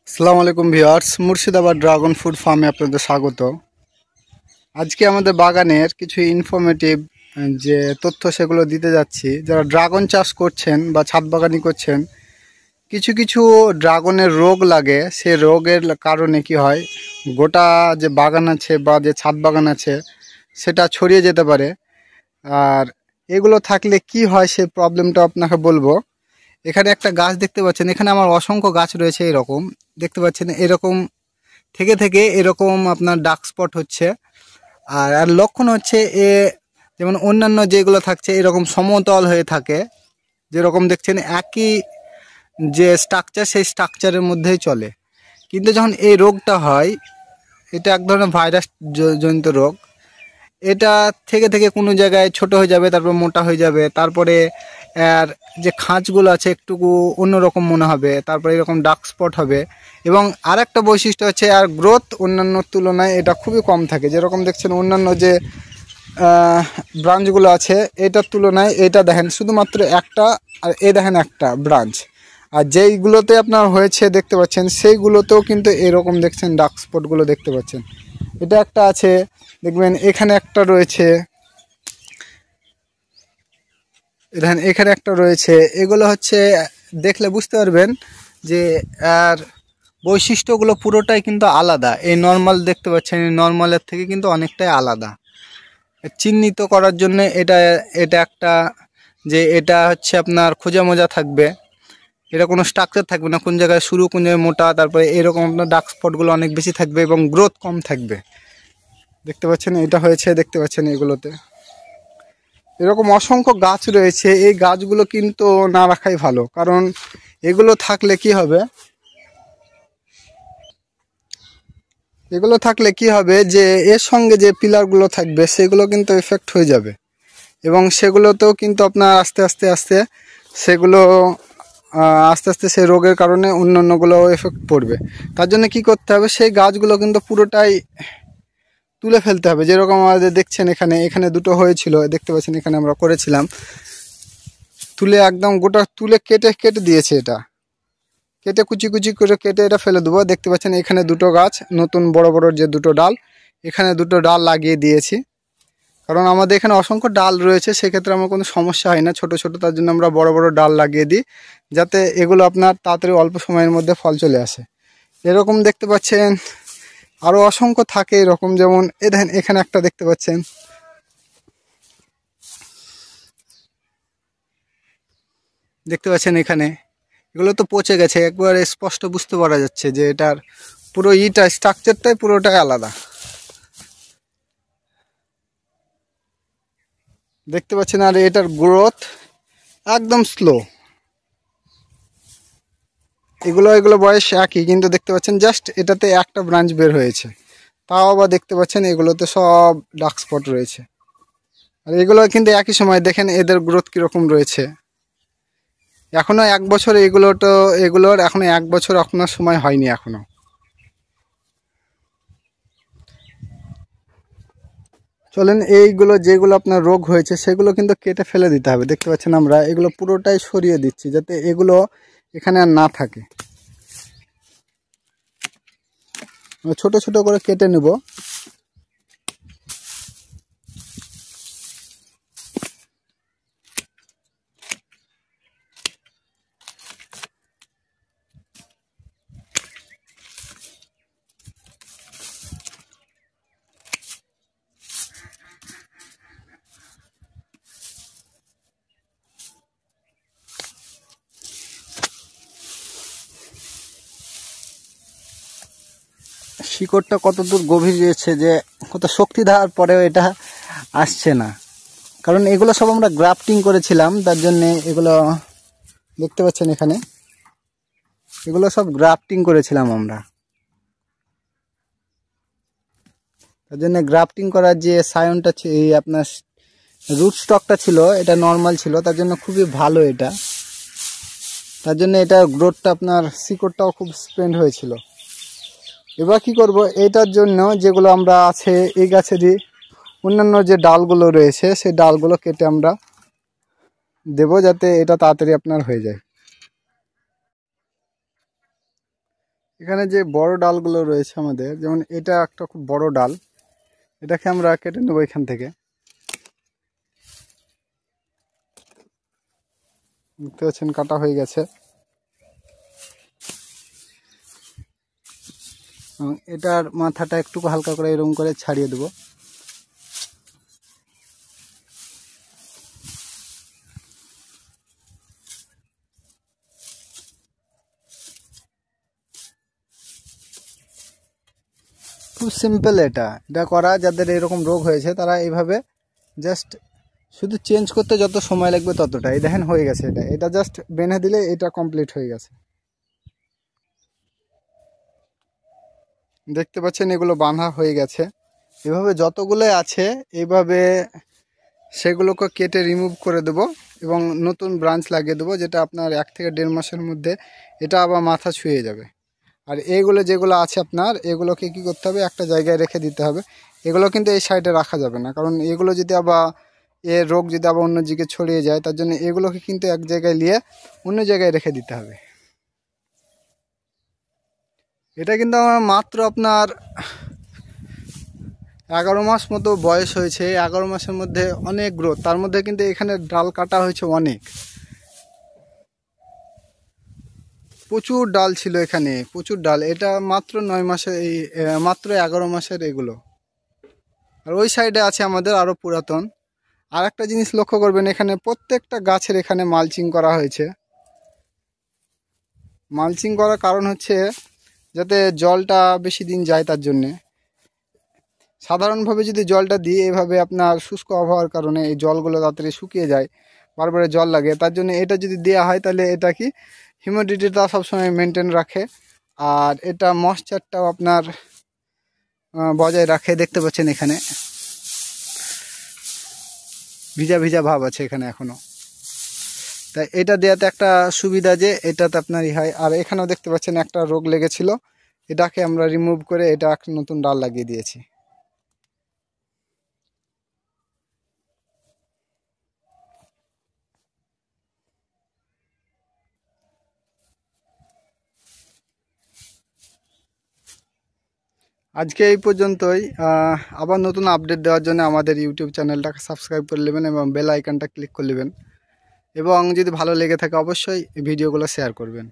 আসসালামু আলাইকুম viewers, Murshidabad dragon fruit ফার্মে আপনাদের স্বাগত। আজকে আমাদের বাগানের কিছু ইনফরমেটিভ যে তথ্য সেগুলো দিতে যাচ্ছি। যারা ড্রাগন চাষ করছেন বা ছাদ বাগানি করছেন, কিছু কিছু ড্রাগনের রোগ লাগে। সেই রোগের কারণে কি হয়, গোটা যে বাগান আছে বা যে ছাদ বাগান আছে সেটা ছড়িয়ে যেতে পারে। আর এগুলো থাকলে কি হয় সেই প্রবলেমটা আপনাকে বলবো। এখানে একটা গাছ দেখতে পাচ্ছেন, এখানে আমার অসংখ্য গাছ রয়েছে। এরকম দেখতে পাচ্ছেন, এরকম থেকে থেকে এরকম আপনার ডার্ক স্পট হচ্ছে। আর আর লক্ষণ হচ্ছে যেমন অন্যান্য যেগুলো থাকছে এরকম সমতল হয়ে থাকে, যেরকম দেখছেন একই যে স্ট্রাকচার সেই স্ট্রাকচারের মধ্যেই চলে। কিন্তু যখন এই রোগটা হয়, এটা এক ধরনের ভাইরাস জনিত রোগ। এটা থেকে থেকে কোনো জায়গায় ছোট হয়ে যাবে, তারপর মোটা হয়ে যাবে, তারপরে আর যে খাঁজগুলো আছে একটুকু অন্যরকম মনে হবে, তারপরে এরকম ডার্ক স্পট হবে। এবং আর একটা বৈশিষ্ট্য হচ্ছে, আর গ্রোথ অন্যান্যর তুলনায় এটা খুবই কম থাকে। যেরকম দেখছেন অন্যান্য যে ব্রাঞ্চগুলো আছে এটার তুলনায় এটা দেখেন শুধুমাত্র একটা, আর এ দেখেন একটা ব্রাঞ্চ। আর যেইগুলোতে আপনার হয়েছে দেখতে পাচ্ছেন সেইগুলোতেও কিন্তু এরকম দেখছেন ডার্ক স্পটগুলো দেখতে পাচ্ছেন। এটা একটা আছে, দেখবেন এখানে একটা রয়েছে, দেখেন এখানে একটা রয়েছে। এগুলো হচ্ছে দেখলে বুঝতে পারবেন যে আর বৈশিষ্ট্যগুলো পুরোটাই কিন্তু আলাদা। এই নর্মাল দেখতে পাচ্ছেন, এই নর্মালের থেকে কিন্তু অনেকটাই আলাদা। চিহ্নিত করার জন্য এটা এটা একটা, যে এটা হচ্ছে আপনার খোঁজা মোজা থাকবে, এটা কোনো স্ট্রাকচার থাকবে না, কোন জায়গায় সরু কোন জায়গায় মোটা, তারপরে এরকম আপনার ডার্ক স্পটগুলো অনেক বেশি থাকবে এবং গ্রোথ কম থাকবে। দেখতে পাচ্ছেন এটা হয়েছে, দেখতে পাচ্ছেন এগুলোতে এরকম অসংখ্য গাছ রয়েছে। এই গাছগুলো কিন্তু না রাখাই ভালো, কারণ এগুলো থাকলে কি হবে, এগুলো থাকলে কি হবে যে এর সঙ্গে যে পিলারগুলো থাকবে সেগুলো কিন্তু এফেক্ট হয়ে যাবে, এবং সেগুলোতেও কিন্তু আপনার আস্তে আস্তে আস্তে সেগুলো আস্তে আস্তে সেই রোগের কারণে অন্যান্যগুলো এফেক্ট পড়বে। তার জন্য কি করতে হবে, সেই গাছগুলো কিন্তু পুরোটাই তুলে ফেলতে হবে। যেরকম আমাদের দেখছেন এখানে এখানে দুটো হয়েছিল, দেখতে পাচ্ছেন এখানে আমরা করেছিলাম, তুলে একদম গোটা তুলে কেটে কেটে দিয়েছে। এটা কেটে কুচি কুচি করে কেটে এটা ফেলে দেবো। দেখতে পাচ্ছেন এখানে দুটো গাছ নতুন বড় বড় যে দুটো ডাল, এখানে দুটো ডাল লাগিয়ে দিয়েছি। কারণ আমাদের এখানে অসংখ্য ডাল রয়েছে, সেক্ষেত্রে আমার কোনো সমস্যা হয় না ছোট ছোট, তার জন্য আমরা বড় বড় ডাল লাগিয়ে দিই, যাতে এগুলো আপনার তাড়াতাড়ি অল্প সময়ের মধ্যে ফল চলে আসে। এরকম দেখতে পাচ্ছেন আরও অসংখ্য থাকে এরকম, যেমন এ দেখেন এখানে একটা দেখতে পাচ্ছেন, দেখতে পাচ্ছেন এখানে এগুলো তো পচে গেছে, একবার স্পষ্ট বুঝতে পারা যাচ্ছে যে এটার পুরো স্ট্রাকচারটাই পুরোটাই আলাদা। দেখতে পাচ্ছেন, আর এটার গ্রোথ একদম স্লো। এগুলো এগুলো বয়স একই, কিন্তু দেখতে পাচ্ছেন জাস্ট এটাতে একটা ব্রাঞ্চ বের হয়েছে, তাও আবার দেখতে পাচ্ছেন এগুলোতে সব ডার্ক স্পট রয়েছে। আর এগুলো কিন্তু একই সময় দেখেন এদের গ্রোথ কীরকম রয়েছে। এখনও 1 বছর, এগুলোর এখনো 1 বছর আপনার সময় হয়নি এখনো। চলেন এইগুলো যেগুলো আপনার রোগ হয়েছে সেগুলো কিন্তু কেটে ফেলে দিতে হবে। দেখতে পাচ্ছেন আমরা এগুলো পুরোটাই সরিয়ে দিচ্ছি, যাতে এগুলো এখানে আর না থাকে। ছোট ছোট করে কেটে নেব। শিকড়টা কত দূর গভীর গিয়েছে, যে কত শক্তি দেওয়ার পরেও এটা আসছে না, কারণ এগুলো সব আমরা গ্রাফটিং করেছিলাম। তার জন্যে এগুলো দেখতে পাচ্ছেন এখানে এগুলো সব গ্রাফটিং করেছিলাম আমরা। তার জন্য গ্রাফটিং করার যে সায়নটা আপনার রুট স্টকটা ছিল এটা নর্মাল ছিল, তার জন্য খুবই ভালো এটা। তার জন্য এটা গ্রোথটা আপনার শিকড়টাও খুব স্প্রেন্ড হয়েছিল। এবার কি করব, এটার জন্য যেগুলো আমরা আছে এই গাছেরই অন্যান্য যে ডালগুলো রয়েছে সেই ডালগুলো কেটে আমরা দেব, যাতে এটা তাড়াতাড়ি আপনার হয়ে যায়। এখানে যে বড় ডালগুলো রয়েছে আমাদের, যেমন এটা একটা খুব বড় ডাল, এটাকে আমরা কেটে নেবো এখান থেকে। দেখতে পাচ্ছেন কাটা হয়ে গেছে। এটার মাথাটা একটু হালকা করে এরকম করে ছাড়িয়ে দেবো। খুব সিম্পল এটা করা। যাদের এরকম রোগ হয়েছে তারা এইভাবে জাস্ট শুধু চেঞ্জ করতে যত সময় লাগবে ততটা। এই দেখেন হয়ে গেছে। এটা জাস্ট বেঁধে দিলে এটা কমপ্লিট হয়ে গেছে। দেখতে পাচ্ছেন এগুলো বাঁধা হয়ে গেছে। এভাবে যতগুলো আছে এইভাবে সেগুলোকে কেটে রিমুভ করে দেব এবং নতুন ব্রাঞ্চ লাগিয়ে দেবো, যেটা আপনার 1 থেকে 1.5 মাসের মধ্যে এটা আবার মাথা ছুঁয়ে যাবে। আর এইগুলো যেগুলো আছে আপনার, এগুলোকে কি করতে হবে, একটা জায়গায় রেখে দিতে হবে। এগুলো কিন্তু এই সাইডে রাখা যাবে না, কারণ এগুলো যদি আবার এর রোগ যদি আবার অন্য দিকে ছড়িয়ে যায়, তার জন্য এগুলোকে কিন্তু এক জায়গায় নিয়ে অন্য জায়গায় রেখে দিতে হবে। এটা কিন্তু আমার মাত্র আপনার 11 মাস মতো বয়স হয়েছে। 11 মাসের মধ্যে অনেক গ্রোথ, তার মধ্যে কিন্তু এখানে ডাল কাটা হয়েছে অনেক, প্রচুর ডাল ছিল এখানে, প্রচুর ডাল। এটা মাত্র 9 মাসে, মাত্র 11 মাসের এগুলো। আর ওই সাইডে আছে আমাদের আরও পুরাতন। আর একটা জিনিস লক্ষ্য করবেন, এখানে প্রত্যেকটা গাছের এখানে মালচিং করা হয়েছে। মালচিং করার কারণ হচ্ছে যাতে জলটা বেশি দিন যায় তার জন্যে। সাধারণভাবে যদি জলটা দিই এভাবে আপনার শুষ্ক আবহাওয়ার কারণে এই জলগুলো তাড়াতাড়ি শুকিয়ে যায়, বারবারে জল লাগে। তার জন্য এটা যদি দেওয়া হয় তাহলে এটা কি হিউমিডিটিটা সবসময় মেনটেন রাখে, আর এটা ময়েশ্চারটাও আপনার বজায় রাখে। দেখতে পাচ্ছেন এখানে ভিজা ভিজা ভাব আছে এখানে এখনো। তাই এটা দেওয়াতে একটা সুবিধা যে এটাতে আপনার হয়। আর এখানেও দেখতে পাচ্ছেন একটা রোগ লেগেছিল, এটাকে আমরা রিমুভ করে এটা একটা নতুন ডাল লাগিয়ে দিয়েছি। আজকে এই পর্যন্তই। আবার নতুন আপডেট দেওয়ার জন্য আমাদের ইউটিউব চ্যানেলটাকে সাবস্ক্রাইব করে নেবেন এবং বেল আইকনটা ক্লিক করে নেবেন, এবং যদি ভালো লেগে থাকে অবশ্যই ভিডিওগুলো শেয়ার করবেন।